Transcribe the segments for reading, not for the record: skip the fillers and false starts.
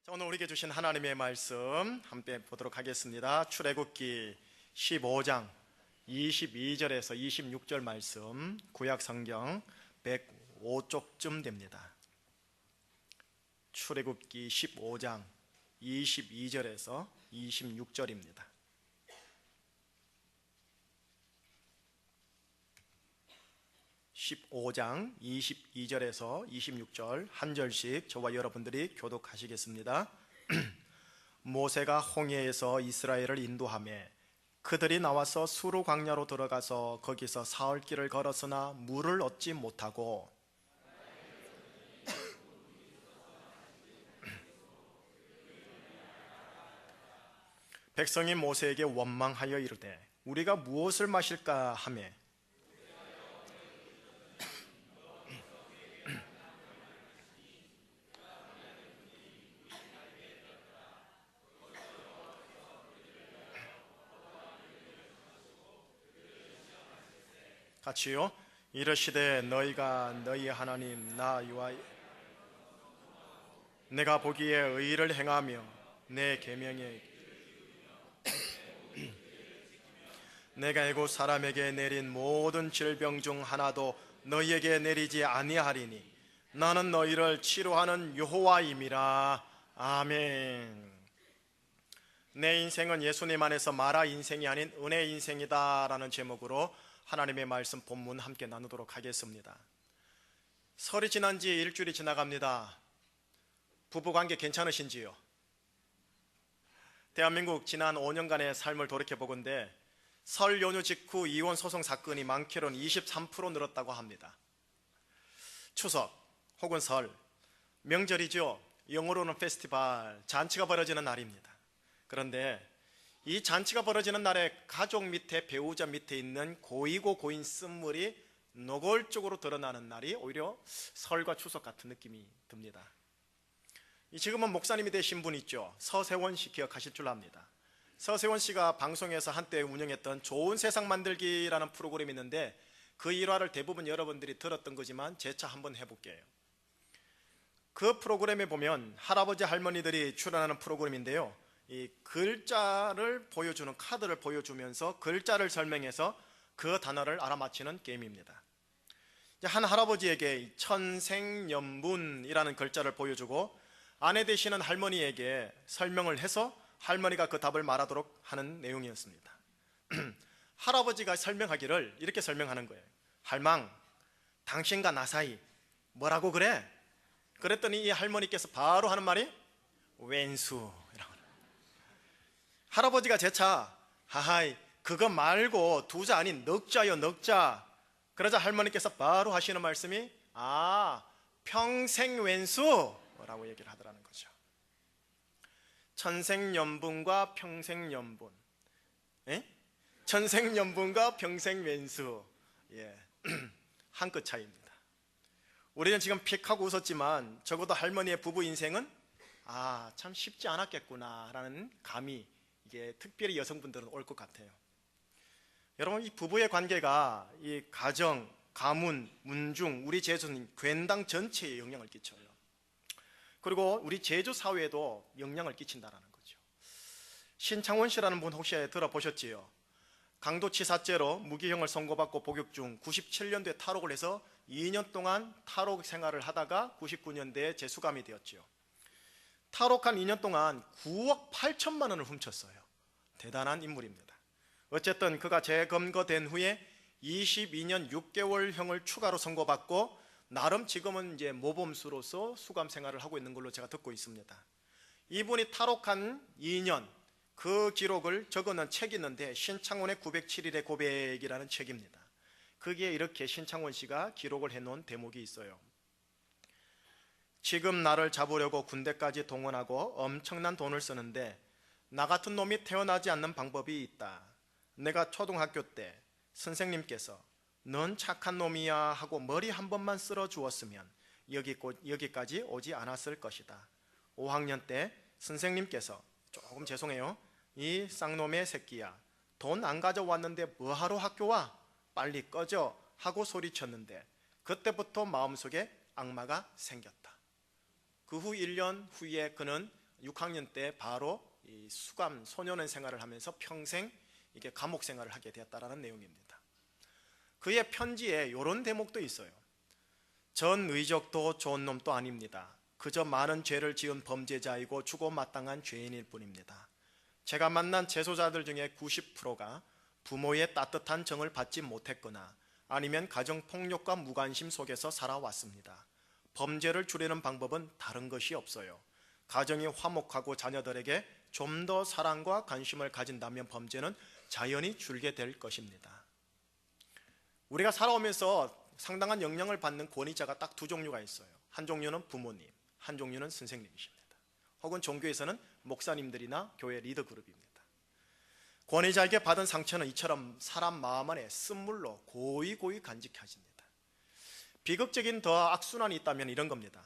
자, 오늘 우리에게 주신 하나님의 말씀 함께 보도록 하겠습니다. 출애굽기 15장 22절에서 26절 말씀, 구약 성경 105쪽쯤 됩니다. 출애굽기 15장 22절에서 26절입니다. (15장) 22절에서 26절 한 절씩 저와 여러분들이 교독하시겠습니다. 모세가 홍해에서 이스라엘을 인도하매 그들이 나와서 수르 광야로 들어가서 거기서 사흘 길을 걸었으나 물을 얻지 못하고 백성이 모세에게 원망하여 이르되 우리가 무엇을 마실까 하매 같이요. 이르시되 너희가 너희 하나님 나 여호와 내가 보기에 의를 행하며 내 계명에 내가 애굽 사람에게 내린 모든 질병 중 하나도 너희에게 내리지 아니하리니 나는 너희를 치료하는 여호와임이라. 아멘. 내 인생은 예수님 안에서 마라 인생이 아닌 은혜 인생이다 라는 제목으로 하나님의 말씀 본문 함께 나누도록 하겠습니다. 설이 지난 지 일주일이 지나갑니다. 부부관계 괜찮으신지요? 대한민국 지난 5년간의 삶을 돌이켜보건대 설 연휴 직후 이혼 소송 사건이 많게로는 23% 늘었다고 합니다. 추석 혹은 설, 명절이죠. 영어로는 페스티벌, 잔치가 벌어지는 날입니다. 그런데 이 잔치가 벌어지는 날에 가족 밑에, 배우자 밑에 있는 고이고 고인 쓴물이 노골적으로 드러나는 날이 오히려 설과 추석 같은 느낌이 듭니다. 지금은 목사님이 되신 분 있죠. 서세원 씨 기억하실 줄 압니다. 서세원 씨가 방송에서 한때 운영했던 좋은 세상 만들기라는 프로그램이 있는데 그 일화를 대부분 여러분들이 들었던 거지만 재차 한번 해볼게요. 그 프로그램에 보면 할아버지 할머니들이 출연하는 프로그램인데요, 이 글자를 보여주는 카드를 보여주면서 글자를 설명해서 그 단어를 알아맞히는 게임입니다. 한 할아버지에게 천생연분이라는 글자를 보여주고 아내 되시는 할머니에게 설명을 해서 할머니가 그 답을 말하도록 하는 내용이었습니다. 할아버지가 설명하기를 이렇게 설명하는 거예요. 할망, 당신과 나 사이 뭐라고 그래? 그랬더니 이 할머니께서 바로 하는 말이 왼수라고. 할아버지가 재차 하하이 그거 말고 두자 아닌 넉자요 넉자. 그러자 할머니께서 바로 하시는 말씀이 평생왼수라고 얘기를 하더라는 거죠. 천생연분과 평생연분, 천생연분과 평생왼수, 한 끗 차이입니다. 우리는 지금 픽하고 웃었지만 적어도 할머니의 부부 인생은 참 쉽지 않았겠구나 라는 감이 이게 특별히 여성분들은 올 것 같아요. 여러분, 이 부부의 관계가 이 가정, 가문, 문중, 우리 제주는 괜당 전체에 영향을 끼쳐요. 그리고 우리 제주 사회에도 영향을 끼친다는 거죠. 신창원 씨라는 분 혹시 들어보셨지요? 강도치사죄로 무기형을 선고받고 복역 중 97년도에 탈옥을 해서 2년 동안 탈옥 생활을 하다가 99년대에 재수감이 되었죠. 탈옥한 2년 동안 9억 8천만 원을 훔쳤어요. 대단한 인물입니다. 어쨌든 그가 재검거된 후에 22년 6개월형을 추가로 선고받고 나름 지금은 이제 모범수로서 수감 생활을 하고 있는 걸로 제가 듣고 있습니다. 이분이 탈옥한 2년 그 기록을 적어놓은 책이 있는데 신창원의 907일의 고백이라는 책입니다. 거기에 이렇게 신창원 씨가 기록을 해놓은 대목이 있어요. 지금 나를 잡으려고 군대까지 동원하고 엄청난 돈을 쓰는데 나 같은 놈이 태어나지 않는 방법이 있다. 내가 초등학교 때 선생님께서 넌 착한 놈이야 하고 머리 한 번만 쓸어 주었으면 여기까지 오지 않았을 것이다. 5학년 때 선생님께서 조금 죄송해요, 이 쌍놈의 새끼야 돈 안 가져왔는데 뭐하러 학교 와? 빨리 꺼져 하고 소리쳤는데 그때부터 마음속에 악마가 생겼다. 그 후 1년 후에 그는 6학년 때 바로 이 수감 소년원 생활을 하면서 평생 이게 감옥 생활을 하게 되었다라는 내용입니다. 그의 편지에 이런 대목도 있어요. 전 의적도 좋은 놈도 아닙니다. 그저 많은 죄를 지은 범죄자이고 주고 마땅한 죄인일 뿐입니다. 제가 만난 재소자들 중에 90%가 부모의 따뜻한 정을 받지 못했거나 아니면 가정폭력과 무관심 속에서 살아왔습니다. 범죄를 줄이는 방법은 다른 것이 없어요. 가정이 화목하고 자녀들에게 좀 더 사랑과 관심을 가진다면 범죄는 자연히 줄게 될 것입니다. 우리가 살아오면서 상당한 영향을 받는 권위자가 딱 두 종류가 있어요. 한 종류는 부모님, 한 종류는 선생님이십니다. 혹은 종교에서는 목사님들이나 교회 리더 그룹입니다. 권위자에게 받은 상처는 이처럼 사람 마음 안에 쓴물로 고이고이 간직해집니다. 비극적인 더 악순환이 있다면 이런 겁니다.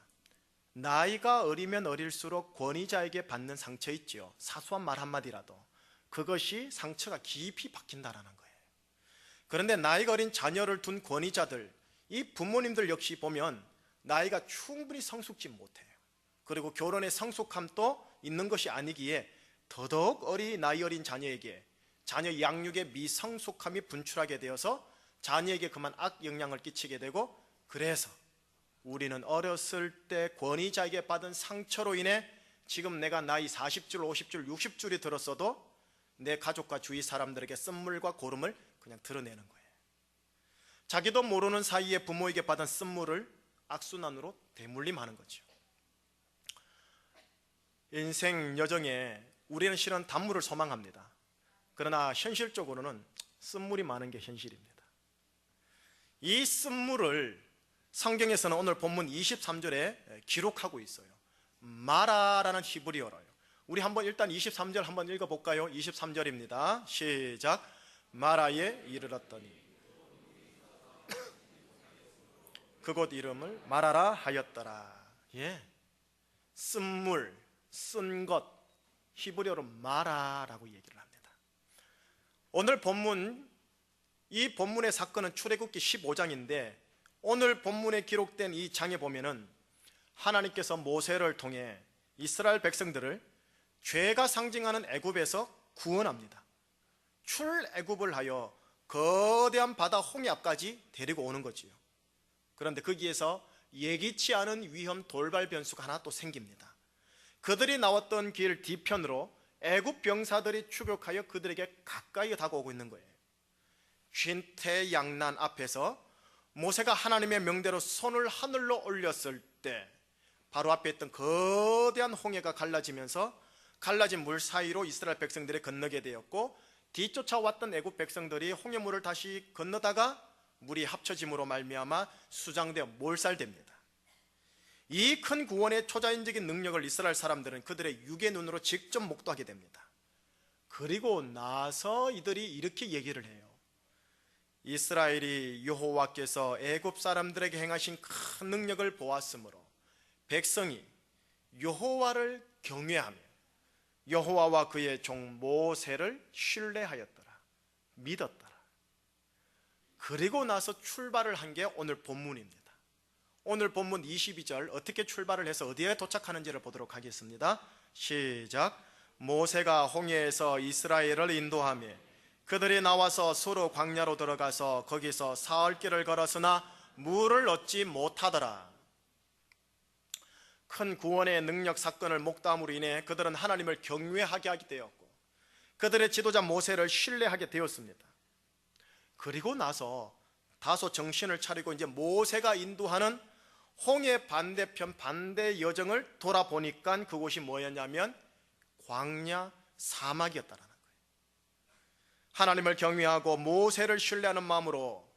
나이가 어리면 어릴수록 권위자에게 받는 상처 있지요. 사소한 말 한마디라도 그것이 상처가 깊이 박힌다라는 거예요. 그런데 나이가 어린 자녀를 둔 권위자들, 이 부모님들 역시 보면 나이가 충분히 성숙지 못해요. 그리고 결혼의 성숙함도 있는 것이 아니기에 더더욱 나이 어린 자녀에게 자녀 양육의 미성숙함이 분출하게 되어서 자녀에게 그만 악영향을 끼치게 되고, 그래서 우리는 어렸을 때 권위자에게 받은 상처로 인해 지금 내가 나이 40줄, 50줄, 60줄이 들었어도 내 가족과 주위 사람들에게 쓴물과 고름을 그냥 드러내는 거예요. 자기도 모르는 사이에 부모에게 받은 쓴물을 악순환으로 대물림하는 거죠. 인생 여정에 우리는 실은 단물을 소망합니다. 그러나 현실적으로는 쓴물이 많은 게 현실입니다. 이 쓴물을 성경에서는 오늘 본문 23절에 기록하고 있어요. 마라라는 히브리어로요. 우리 한번 일단 23절 한번 읽어볼까요? 23절입니다. 시작. 마라에 이르렀더니 그곳 이름을 마라라 하였더라. 예, 쓴물, 쓴 것, 히브리어로 마라라고 얘기를 합니다. 오늘 본문, 이 본문의 사건은 출애굽기 15장인데 오늘 본문에 기록된 이 장에 보면은 하나님께서 모세를 통해 이스라엘 백성들을 죄가 상징하는 애굽에서 구원합니다. 출애굽을 하여 거대한 바다 홍해 앞까지 데리고 오는 거지요. 그런데 거기에서 예기치 않은 위험 돌발 변수가 하나 또 생깁니다. 그들이 나왔던 길 뒤편으로 애굽 병사들이 추격하여 그들에게 가까이 다가오고 있는 거예요. 쉰태양난 앞에서 모세가 하나님의 명대로 손을 하늘로 올렸을 때 바로 앞에 있던 거대한 홍해가 갈라지면서 갈라진 물 사이로 이스라엘 백성들이 건너게 되었고, 뒤쫓아왔던 애굽 백성들이 홍해물을 다시 건너다가 물이 합쳐짐으로 말미암아 수장되어 몰살됩니다. 이 큰 구원의 초자연적인 능력을 이스라엘 사람들은 그들의 육의 눈으로 직접 목도하게 됩니다. 그리고 나서 이들이 이렇게 얘기를 해요. 이스라엘이 여호와께서 애굽 사람들에게 행하신 큰 능력을 보았으므로 백성이 여호와를 경외하며 여호와와 그의 종 모세를 신뢰하였더라, 믿었더라. 그리고 나서 출발을 한 게 오늘 본문입니다. 오늘 본문 22절 어떻게 출발을 해서 어디에 도착하는지를 보도록 하겠습니다. 시작. 모세가 홍해에서 이스라엘을 인도하며 그들이 나와서 수르 광야로 들어가서 거기서 사흘길을 걸었으나 물을 얻지 못하더라. 큰 구원의 능력 사건을 목도함으로 인해 그들은 하나님을 경외하게 하게 되었고 그들의 지도자 모세를 신뢰하게 되었습니다. 그리고 나서 다소 정신을 차리고 이제 모세가 인도하는 홍해 반대편 반대 여정을 돌아보니까 그곳이 뭐였냐면 광야 사막이었다라는 거예요. 하나님을 경외하고 모세를 신뢰하는 마음으로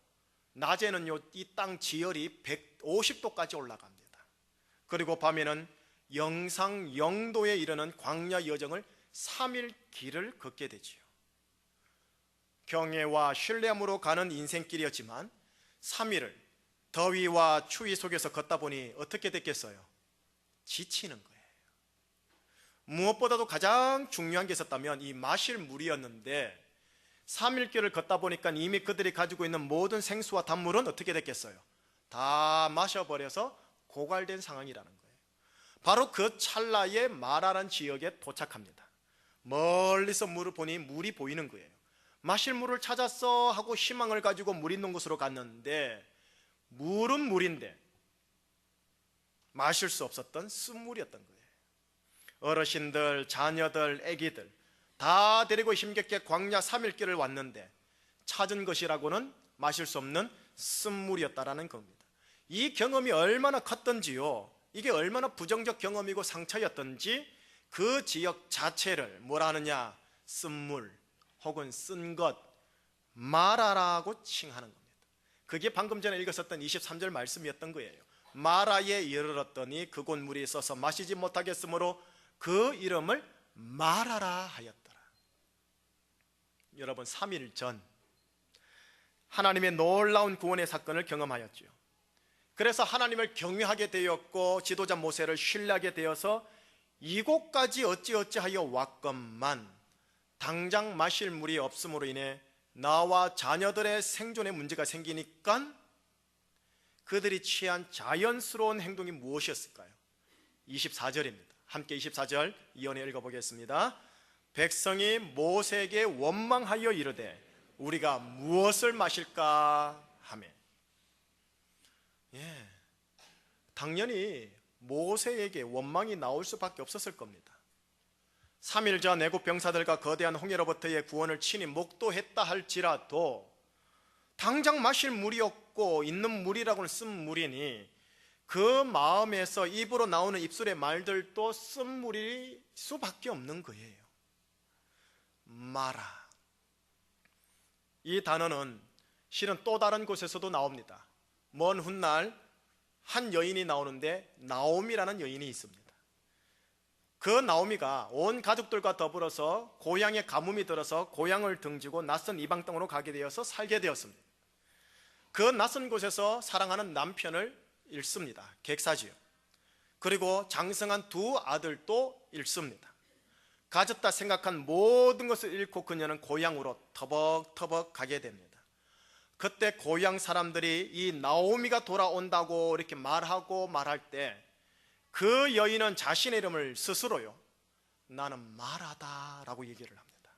낮에는 이 땅 지열이 150도까지 올라갑니다. 그리고 밤에는 영상 영도에 이르는 광야 여정을 3일 길을 걷게 되지요. 경외와 신뢰함으로 가는 인생길이었지만 3일을 더위와 추위 속에서 걷다 보니 어떻게 됐겠어요? 지치는 거예요. 무엇보다도 가장 중요한 게 있었다면 이 마실 물이었는데 3일길을 걷다 보니까 이미 그들이 가지고 있는 모든 생수와 단물은 어떻게 됐겠어요? 다 마셔버려서 고갈된 상황이라는 거예요. 바로 그 찰나에 마라라는 지역에 도착합니다. 멀리서 물을 보니 물이 보이는 거예요. 마실 물을 찾았어 하고 희망을 가지고 물 있는 곳으로 갔는데 물은 물인데 마실 수 없었던 쓴물이었던 거예요. 어르신들, 자녀들, 아기들 다 데리고 힘겹게 광야 3일길을 왔는데 찾은 것이라고는 마실 수 없는 쓴물이었다라는 겁니다. 이 경험이 얼마나 컸던지요, 이게 얼마나 부정적 경험이고 상처였던지 그 지역 자체를 뭐라 하느냐, 쓴물 혹은 쓴 것, 마라라고 칭하는 겁니다. 그게 방금 전에 읽었었던 23절 말씀이었던 거예요. 마라에 이르렀더니 그곳 물이 있어서 마시지 못하겠으므로 그 이름을 마라라 하였더라. 여러분, 3일 전 하나님의 놀라운 구원의 사건을 경험하였죠. 그래서 하나님을 경외하게 되었고 지도자 모세를 신뢰하게 되어서 이곳까지 어찌하여 왔건만 당장 마실 물이 없음으로 인해 나와 자녀들의 생존에 문제가 생기니까 그들이 취한 자연스러운 행동이 무엇이었을까요? 24절입니다. 함께 24절 이언에 읽어보겠습니다. 백성이 모세에게 원망하여 이르되 우리가 무엇을 마실까 하매. 당연히 모세에게 원망이 나올 수밖에 없었을 겁니다. 3일 전 애굽 병사들과 거대한 홍해로부터의 구원을 친히 목도했다 할지라도 당장 마실 물이 없고 있는 물이라고는 쓴 물이니 그 마음에서 입으로 나오는 입술의 말들도 쓴 물일 수밖에 없는 거예요. 마라. 이 단어는 실은 또 다른 곳에서도 나옵니다. 먼 훗날 한 여인이 나오는데 나오미라는 여인이 있습니다. 그 나오미가 온 가족들과 더불어서 고향에 가뭄이 들어서 고향을 등지고 낯선 이방 땅으로 가게 되어서 살게 되었습니다. 그 낯선 곳에서 사랑하는 남편을 잃습니다. 객사지요. 그리고 장성한 두 아들도 잃습니다. 가졌다 생각한 모든 것을 잃고 그녀는 고향으로 터벅터벅 가게 됩니다. 그때 고향 사람들이 이 나오미가 돌아온다고 이렇게 말할 때 그 여인은 자신의 이름을 스스로요, 나는 마라다라고 얘기를 합니다.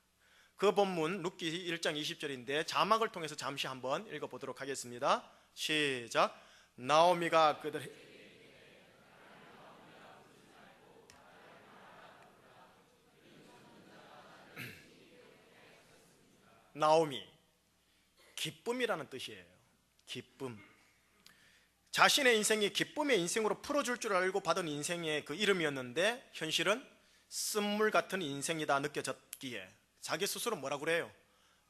그 본문 룻기 1장 20절인데 자막을 통해서 잠시 한번 읽어보도록 하겠습니다. 시작. 나오미가 그들 나오미, 기쁨이라는 뜻이에요. 기쁨. 자신의 인생이 기쁨의 인생으로 풀어줄 줄 알고 받은 인생의 그 이름이었는데 현실은 쓴물 같은 인생이다 느껴졌기에 자기 스스로 뭐라고 그래요?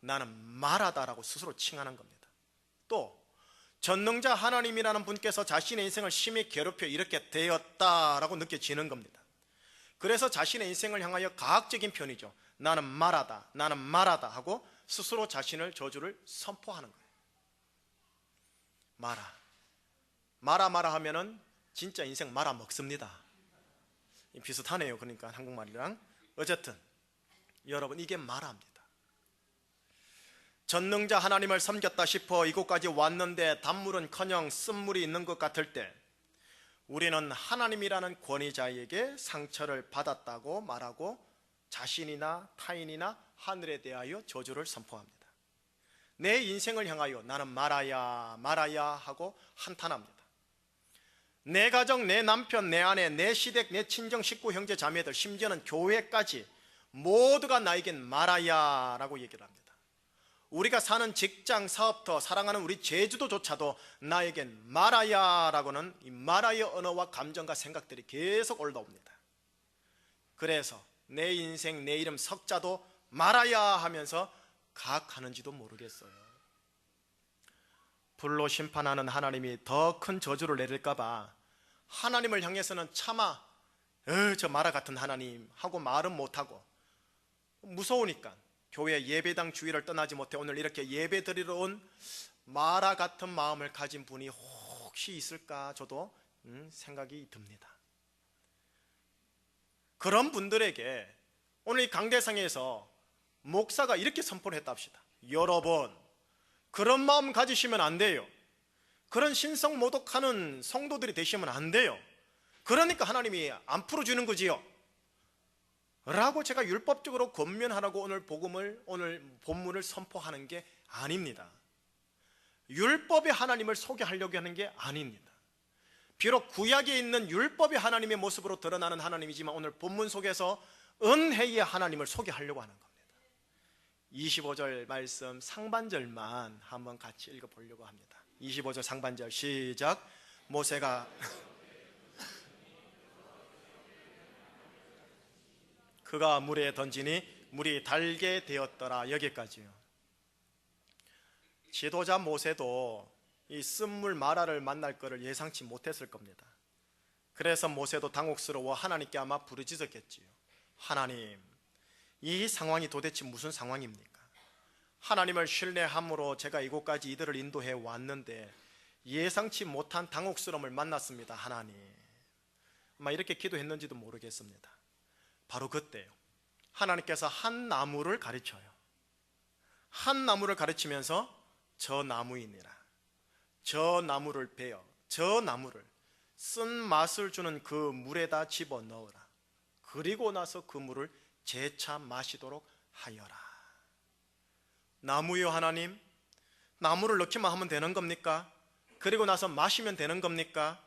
나는 마라다라고 스스로 칭하는 겁니다. 또 전능자 하나님이라는 분께서 자신의 인생을 심히 괴롭혀 이렇게 되었다라고 느껴지는 겁니다. 그래서 자신의 인생을 향하여 가학적인 편이죠. 나는 마라다 하고 스스로 자신을 저주를 선포하는 거예요. 마라 하면은 진짜 인생 말아 먹습니다. 비슷하네요. 그러니까 한국말이랑. 어쨌든 여러분, 이게 마라입니다. 전능자 하나님을 섬겼다 싶어 이곳까지 왔는데 단물은커녕 쓴물이 있는 것 같을 때 우리는 하나님이라는 권위자에게 상처를 받았다고 말하고 자신이나 타인이나 하늘에 대하여 저주를 선포합니다. 내 인생을 향하여 나는 말아야 하고 한탄합니다. 내 가정, 내 남편, 내 아내, 내 시댁, 내 친정 식구, 형제, 자매들, 심지어는 교회까지 모두가 나에겐 말아야라고 얘기를 합니다. 우리가 사는 직장, 사업터, 사랑하는 우리 제주도조차도 나에겐 말아야라고는 이 말아야 언어와 감정과 생각들이 계속 올라옵니다. 그래서 내 인생, 내 이름 석자도 말아야 하면서 가학하는지도 모르겠어요. 불로 심판하는 하나님이 더 큰 저주를 내릴까봐 하나님을 향해서는 차마 저 마라 같은 하나님 하고 말은 못하고 무서우니까 교회 예배당 주일을 떠나지 못해 오늘 이렇게 예배 드리러 온 마라 같은 마음을 가진 분이 혹시 있을까 저도 생각이 듭니다. 그런 분들에게 오늘 이 강대상에서 목사가 이렇게 선포를 했다 합시다. 여러분, 그런 마음 가지시면 안 돼요. 그런 신성 모독하는 성도들이 되시면 안 돼요. 그러니까 하나님이 안 풀어주는 거지요 라고 제가 율법적으로 권면하라고 오늘 본문을 선포하는 게 아닙니다. 율법의 하나님을 소개하려고 하는 게 아닙니다. 비록 구약에 있는 율법의 하나님의 모습으로 드러나는 하나님이지만 오늘 본문 속에서 은혜의 하나님을 소개하려고 하는 겁니다. 25절 말씀 상반절만 한번 같이 읽어보려고 합니다. 25절 상반절 시작. 모세가 그가 물에 던지니 물이 달게 되었더라. 여기까지요. 지도자 모세도 이 쓴물 마라를 만날 것을 예상치 못했을 겁니다. 그래서 모세도 당혹스러워 하나님께 아마 부르짖었겠지요. 하나님, 이 상황이 도대체 무슨 상황입니까? 하나님을 신뢰함으로 제가 이곳까지 이들을 인도해 왔는데 예상치 못한 당혹스러움을 만났습니다. 하나님, 아마 이렇게 기도했는지도 모르겠습니다. 바로 그때요, 하나님께서 한 나무를 가르쳐요. 한 나무를 가르치면서 저 나무이니라, 저 나무를 베어 저 나무를 쓴맛을 주는 그 물에다 집어넣으라. 그리고 나서 그 물을 재차 마시도록 하여라. 나무요 하나님, 나무를 넣기만 하면 되는 겁니까? 그리고 나서 마시면 되는 겁니까?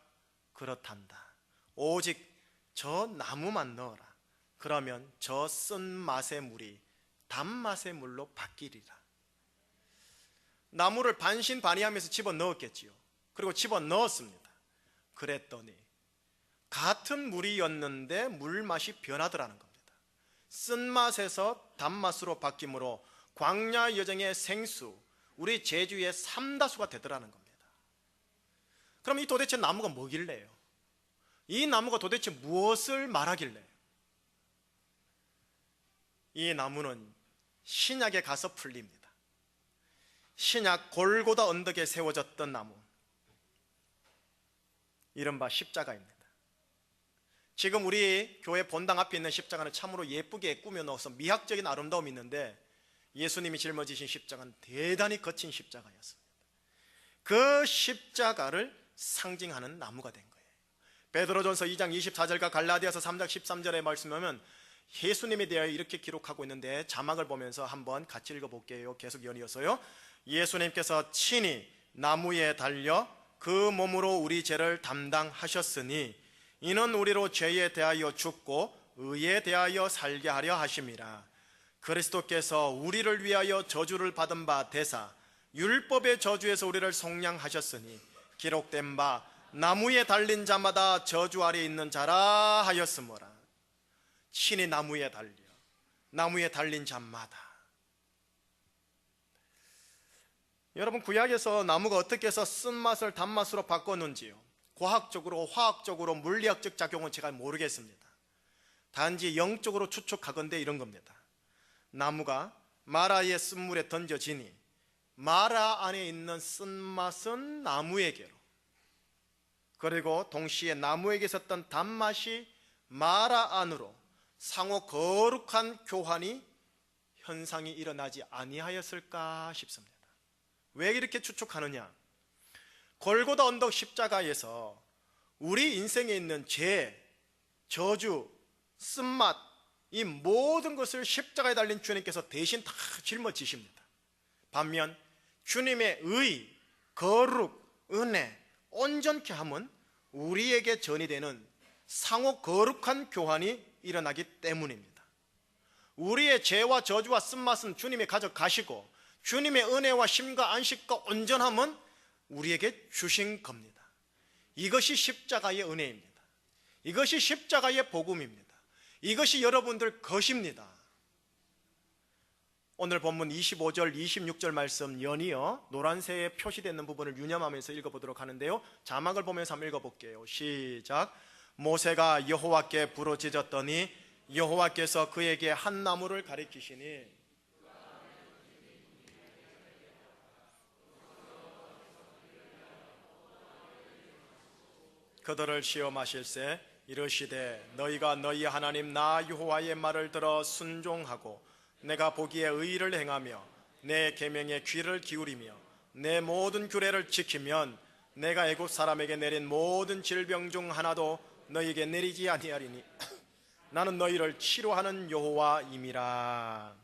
그렇단다. 오직 저 나무만 넣어라. 그러면 저 쓴맛의 물이 단맛의 물로 바뀌리라. 나무를 반신반의하면서 집어넣었겠지요. 그리고 집어넣었습니다. 그랬더니 같은 물이었는데 물맛이 변하더라는 겁니다. 쓴맛에서 단맛으로 바뀌므로 광야 여정의 생수, 우리 제주의 삼다수가 되더라는 겁니다. 그럼 이 도대체 나무가 뭐길래요? 이 나무가 도대체 무엇을 말하길래요? 이 나무는 신약에 가서 풀립니다. 신약 골고다 언덕에 세워졌던 나무, 이른바 십자가입니다. 지금 우리 교회 본당 앞에 있는 십자가는 참으로 예쁘게 꾸며 넣어서 미학적인 아름다움이 있는데 예수님이 짊어지신 십자가는 대단히 거친 십자가였습니다. 그 십자가를 상징하는 나무가 된 거예요. 베드로전서 2장 24절과 갈라디아서 3장 13절의 말씀에 보면 예수님에 대하여 이렇게 기록하고 있는데 자막을 보면서 한번 같이 읽어볼게요. 계속 연이어서요. 예수님께서 친히 나무에 달려 그 몸으로 우리 죄를 담당하셨으니 이는 우리로 죄에 대하여 죽고 의에 대하여 살게 하려 하심이라. 그리스도께서 우리를 위하여 저주를 받은 바 되사 율법의 저주에서 우리를 속량하셨으니 기록된 바 나무에 달린 자마다 저주 아래 있는 자라 하였으므라. 친히 나무에 달린 자마다. 여러분, 구약에서 나무가 어떻게 해서 쓴맛을 단맛으로 바꿨는지요, 과학적으로, 화학적으로, 물리학적 작용은 제가 모르겠습니다. 단지 영적으로 추측하건대 이런 겁니다. 나무가 마라의 쓴물에 던져지니 마라 안에 있는 쓴맛은 나무에게로, 그리고 동시에 나무에게 있었던 단맛이 마라 안으로 상호 거룩한 교환이 현상이 일어나지 아니하였을까 싶습니다. 왜 이렇게 추측하느냐? 골고다 언덕 십자가에서 우리 인생에 있는 죄, 저주, 쓴맛, 이 모든 것을 십자가에 달린 주님께서 대신 다 짊어지십니다. 반면 주님의 의, 거룩, 은혜, 온전케 함은 우리에게 전이되는 상호 거룩한 교환이 일어나기 때문입니다. 우리의 죄와 저주와 쓴맛은 주님이 가져가시고 주님의 은혜와 쉼과 안식과 온전함은 우리에게 주신 겁니다. 이것이 십자가의 은혜입니다. 이것이 십자가의 복음입니다. 이것이 여러분들 것입니다. 오늘 본문 25절, 26절 말씀 연이어 노란색에 표시되어 있는 부분을 유념하면서 읽어보도록 하는데요, 자막을 보면서 한번 읽어볼게요. 시작. 모세가 여호와께 부르짖었더니 여호와께서 그에게 한 나무를 가리키시니 그들을 시험하실세 이르시되 너희가 너희 하나님 나 여호와의 말을 들어 순종하고 내가 보기에 의를 행하며 내 계명에 귀를 기울이며 내 모든 규례를 지키면 내가 애굽 사람에게 내린 모든 질병 중 하나도 너희에게 내리지 아니하리니 나는 너희를 치료하는 여호와임이라.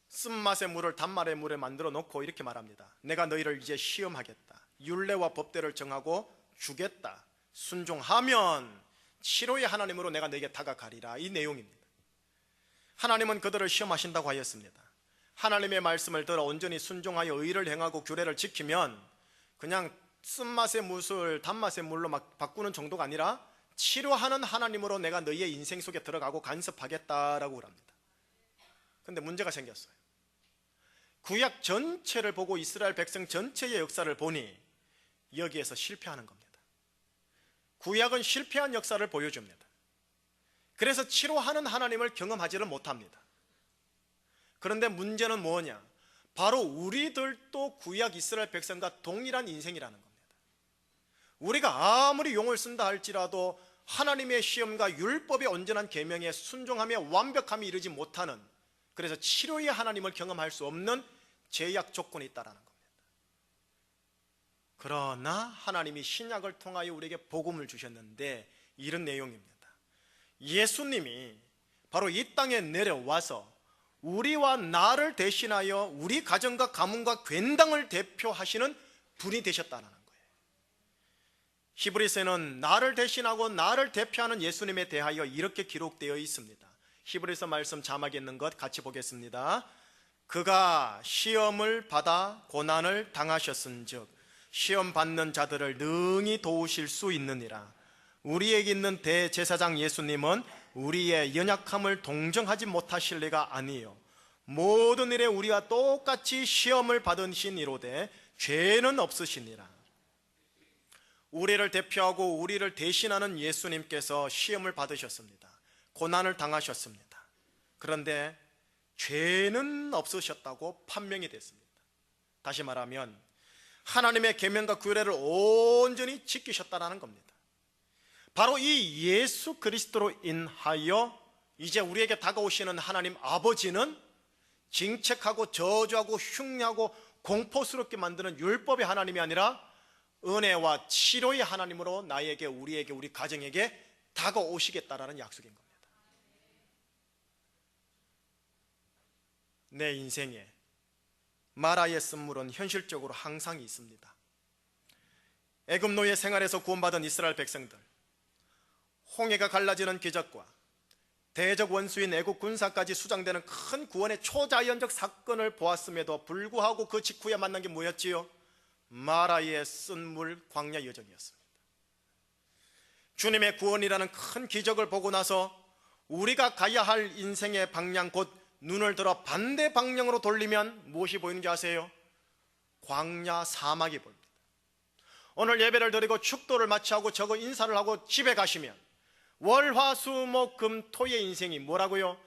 쓴맛의 물을 단맛의 물에 만들어 놓고 이렇게 말합니다. 내가 너희를 이제 시험하겠다. 율례와 법대를 정하고 주겠다. 순종하면 치료의 하나님으로 내가 너희에게 다가가리라. 이 내용입니다. 하나님은 그들을 시험하신다고 하였습니다. 하나님의 말씀을 들어 온전히 순종하여 의를 행하고 규례를 지키면 그냥 쓴맛의 물을 단맛의 물로 막 바꾸는 정도가 아니라 치료하는 하나님으로 내가 너희의 인생 속에 들어가고 간섭하겠다라고 합니다. 그런데 문제가 생겼어요. 구약 전체를 보고 이스라엘 백성 전체의 역사를 보니 여기에서 실패하는 겁니다. 구약은 실패한 역사를 보여줍니다. 그래서 치료하는 하나님을 경험하지를 못합니다. 그런데 문제는 뭐냐? 바로 우리들도 구약 이스라엘 백성과 동일한 인생이라는 겁니다. 우리가 아무리 용을 쓴다 할지라도 하나님의 시험과 율법의 온전한 계명에 순종하며 완벽함이 이르지 못하는, 그래서 치료의 하나님을 경험할 수 없는 제약 조건이 있다는 겁니다. 그러나 하나님이 신약을 통하여 우리에게 복음을 주셨는데 이런 내용입니다. 예수님이 바로 이 땅에 내려와서 우리와 나를 대신하여 우리 가정과 가문과 괜당을 대표하시는 분이 되셨다는 거예요. 히브리서에는 나를 대신하고 나를 대표하는 예수님에 대하여 이렇게 기록되어 있습니다. 히브리서 말씀 자막에 있는 것 같이 보겠습니다. 그가 시험을 받아 고난을 당하셨은즉 시험 받는 자들을 능히 도우실 수 있느니라. 우리에게 있는 대제사장 예수님은 우리의 연약함을 동정하지 못하실 리가 아니요 모든 일에 우리와 똑같이 시험을 받으시니로되 죄는 없으시니라. 우리를 대표하고 우리를 대신하는 예수님께서 시험을 받으셨습니다. 고난을 당하셨습니다. 그런데 죄는 없으셨다고 판명이 됐습니다. 다시 말하면 하나님의 계명과 규례를 온전히 지키셨다는 겁니다. 바로 이 예수 그리스도로 인하여 이제 우리에게 다가오시는 하나님 아버지는 징책하고 저주하고 흉내하고 공포스럽게 만드는 율법의 하나님이 아니라 은혜와 치료의 하나님으로 나에게, 우리에게, 우리 가정에게 다가오시겠다라는 약속인 겁니다. 내 인생에 마라의 쓴물은 현실적으로 항상 있습니다. 애굽 노예 생활에서 구원받은 이스라엘 백성들, 홍해가 갈라지는 기적과 대적 원수인 애국 군사까지 수장되는 큰 구원의 초자연적 사건을 보았음에도 불구하고 그 직후에 만난 게 뭐였지요? 마라의 쓴물 광야 여정이었습니다. 주님의 구원이라는 큰 기적을 보고 나서 우리가 가야 할 인생의 방향, 곧 눈을 들어 반대 방향으로 돌리면 무엇이 보이는지 아세요? 광야 사막이 보입니다. 오늘 예배를 드리고 축도를 마치하고 저거 인사를 하고 집에 가시면 월, 화, 수, 목, 금, 토의 인생이 뭐라고요?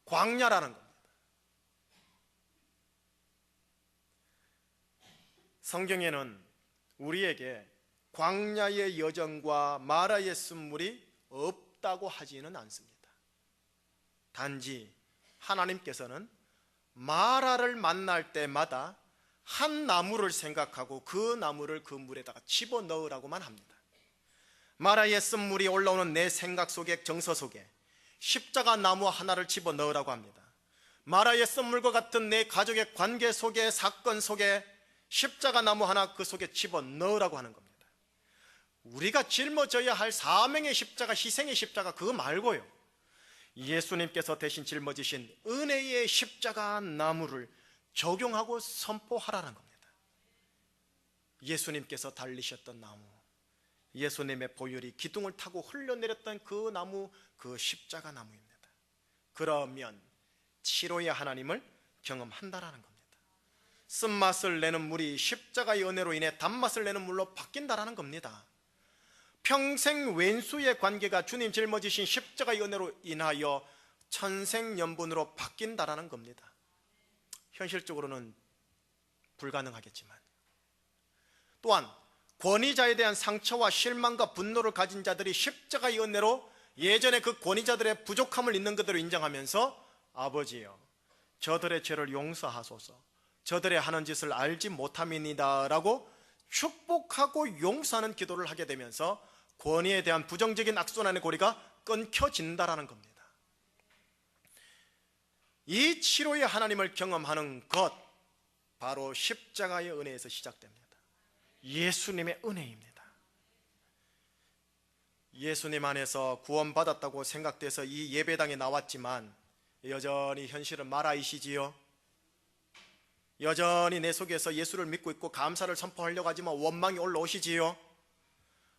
광야라는 겁니다. 성경에는 우리에게 광야의 여정과 마라의 쓴물이 없다고 하지는 않습니다. 단지 하나님께서는 마라를 만날 때마다 한 나무를 생각하고 그 나무를 그 물에다가 집어넣으라고만 합니다. 마라의 쓴물이 올라오는 내 생각 속에, 정서 속에 십자가 나무 하나를 집어넣으라고 합니다. 마라의 쓴물과 같은 내 가족의 관계 속에, 사건 속에 십자가 나무 하나 그 속에 집어넣으라고 하는 겁니다. 우리가 짊어져야 할 사명의 십자가, 희생의 십자가, 그거 말고요, 예수님께서 대신 짊어지신 은혜의 십자가 나무를 적용하고 선포하라는 겁니다. 예수님께서 달리셨던 나무, 예수님의 보혈이 기둥을 타고 흘러내렸던 그 나무, 그 십자가 나무입니다. 그러면 치료의 하나님을 경험한다라는 겁니다. 쓴맛을 내는 물이 십자가의 은혜로 인해 단맛을 내는 물로 바뀐다라는 겁니다. 평생 왼수의 관계가 주님 짊어지신 십자가의 은혜로 인하여 천생연분으로 바뀐다라는 겁니다. 현실적으로는 불가능하겠지만, 또한 권위자에 대한 상처와 실망과 분노를 가진 자들이 십자가의 은혜로 예전에 그 권위자들의 부족함을 있는 그대로 인정하면서 아버지여, 저들의 죄를 용서하소서, 저들의 하는 짓을 알지 못함이니다라고 축복하고 용서하는 기도를 하게 되면서 권위에 대한 부정적인 악순환의 고리가 끊겨진다라는 겁니다. 이 치료의 하나님을 경험하는 것, 바로 십자가의 은혜에서 시작됩니다. 예수님의 은혜입니다. 예수님 안에서 구원받았다고 생각돼서 이 예배당에 나왔지만 여전히 현실은 마라이시지요. 여전히 내 속에서 예수를 믿고 있고 감사를 선포하려고 하지만 원망이 올라오시지요.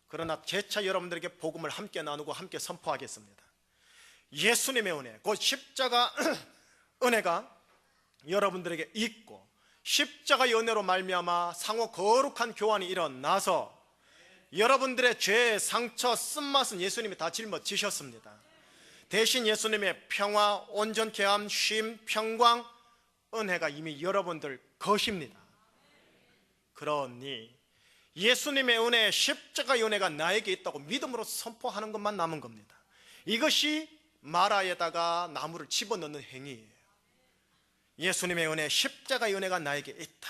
그러나 재차 여러분들에게 복음을 함께 나누고 함께 선포하겠습니다. 예수님의 은혜, 곧 십자가 은혜가 여러분들에게 있고, 십자가의 은혜로 말미암아 상호 거룩한 교환이 일어나서 여러분들의 죄, 상처, 쓴맛은 예수님이 다 짊어지셨습니다. 대신 예수님의 평화, 온전케 함, 쉼, 평강, 은혜가 이미 여러분들 것입니다. 그러니 예수님의 은혜, 십자가의 은혜가 나에게 있다고 믿음으로 선포하는 것만 남은 겁니다. 이것이 마라에다가 나무를 집어넣는 행위예요. 예수님의 은혜, 십자가의 은혜가 나에게 있다.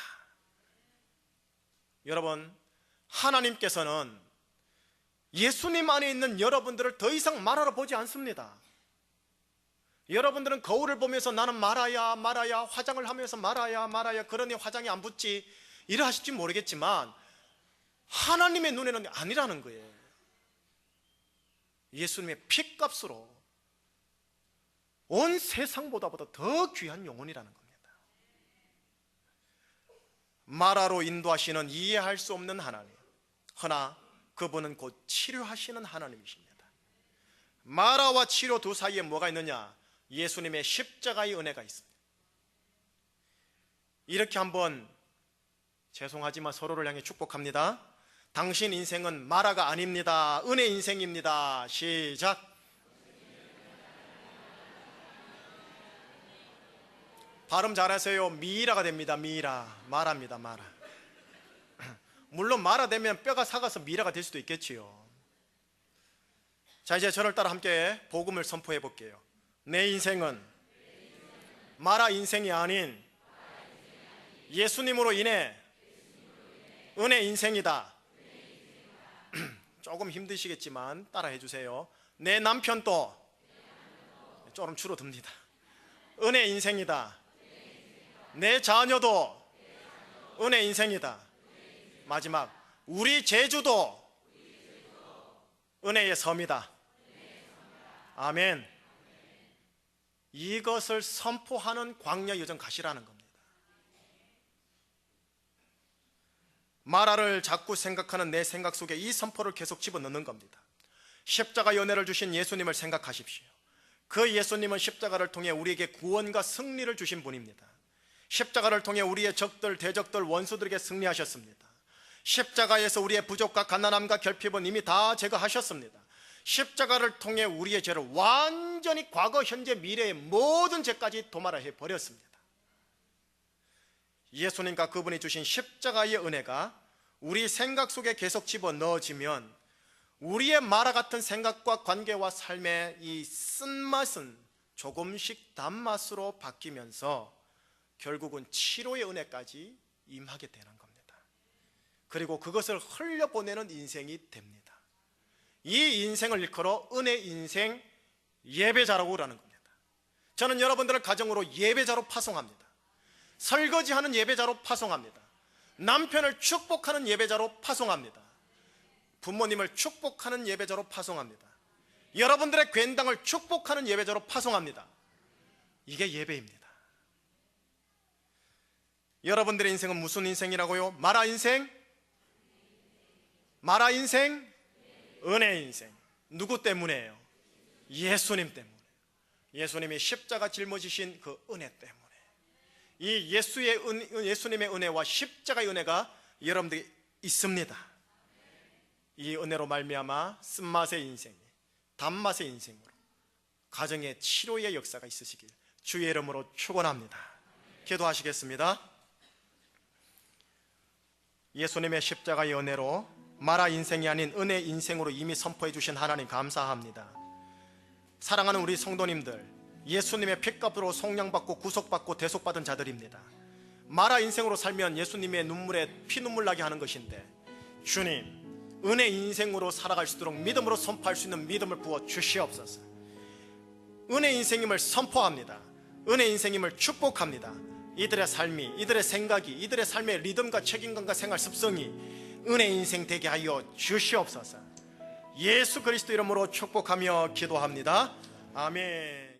여러분, 하나님께서는 예수님 안에 있는 여러분들을 더 이상 마라로 보지 않습니다. 여러분들은 거울을 보면서 나는 마라야 마라야, 화장을 하면서 마라야 마라야, 그러니 화장이 안 붙지, 이래 하실지 모르겠지만 하나님의 눈에는 아니라는 거예요. 예수님의 피값으로 온 세상보다 더 귀한 영혼이라는 겁니다. 마라로 인도하시는 이해할 수 없는 하나님, 허나 그분은 곧 치료하시는 하나님이십니다. 마라와 치료 두 사이에 뭐가 있느냐? 예수님의 십자가의 은혜가 있습니다. 이렇게 한번, 죄송하지만 서로를 향해 축복합니다. 당신 인생은 마라가 아닙니다. 은혜 인생입니다. 시작. 발음 잘하세요. 미라가 됩니다. 미라. 마라입니다. 마라. 물론 마라 되면 뼈가 삭아서 미라가 될 수도 있겠지요. 자, 이제 저를 따라 함께 복음을 선포해 볼게요. 내 인생은 마라 인생이 아닌 예수님으로 인해 은혜 인생이다. 조금 힘드시겠지만 따라해 주세요. 내 남편도 조금 줄어듭니다. 은혜 인생이다. 내 자녀도 은혜 인생이다. 마지막, 우리 제주도 은혜의 섬이다. 아멘. 이것을 선포하는 광야 여정 가시라는 겁니다. 마라를 자꾸 생각하는 내 생각 속에 이 선포를 계속 집어넣는 겁니다. 십자가 연애를 주신 예수님을 생각하십시오. 그 예수님은 십자가를 통해 우리에게 구원과 승리를 주신 분입니다. 십자가를 통해 우리의 적들, 대적들, 원수들에게 승리하셨습니다. 십자가에서 우리의 부족과 가난함과 결핍은 이미 다 제거하셨습니다. 십자가를 통해 우리의 죄를 완전히 과거, 현재, 미래의 모든 죄까지 도말해 버렸습니다. 예수님과 그분이 주신 십자가의 은혜가 우리 생각 속에 계속 집어넣어지면 우리의 마라 같은 생각과 관계와 삶의 이 쓴맛은 조금씩 단맛으로 바뀌면서 결국은 치료의 은혜까지 임하게 되는 겁니다. 그리고 그것을 흘려보내는 인생이 됩니다. 이 인생을 일컬어 은혜 인생 예배자라고라는 겁니다. 저는 여러분들을 가정으로 예배자로 파송합니다. 설거지하는 예배자로 파송합니다. 남편을 축복하는 예배자로 파송합니다. 부모님을 축복하는 예배자로 파송합니다. 여러분들의 괜당을 축복하는 예배자로 파송합니다. 이게 예배입니다. 여러분들의 인생은 무슨 인생이라고요? 마라 인생? 마라 인생? 은혜 인생. 누구 때문에요? 예수님 때문에. 예수님이 십자가 짊어지신 그 은혜 때문에. 이 예수님의 은혜와 십자가의 은혜가 여러분들에게 있습니다. 이 은혜로 말미암아 쓴맛의 인생, 단맛의 인생으로 가정의 치료의 역사가 있으시길 주의 이름으로 축원합니다. 기도하시겠습니다. 예수님의 십자가의 은혜로 마라 인생이 아닌 은혜 인생으로 이미 선포해 주신 하나님 감사합니다. 사랑하는 우리 성도님들, 예수님의 피값으로 속량받고 구속받고 대속받은 자들입니다. 마라 인생으로 살면 예수님의 눈물에 피눈물 나게 하는 것인데, 주님, 은혜 인생으로 살아갈 수 있도록 믿음으로 선포할 수 있는 믿음을 부어 주시옵소서. 은혜 인생임을 선포합니다. 은혜 인생임을 축복합니다. 이들의 삶이, 이들의 생각이, 이들의 삶의 리듬과 책임감과 생활 습성이 은혜 인생 되게 하여 주시옵소서. 예수 그리스도 이름으로 축복하며 기도합니다. 아멘.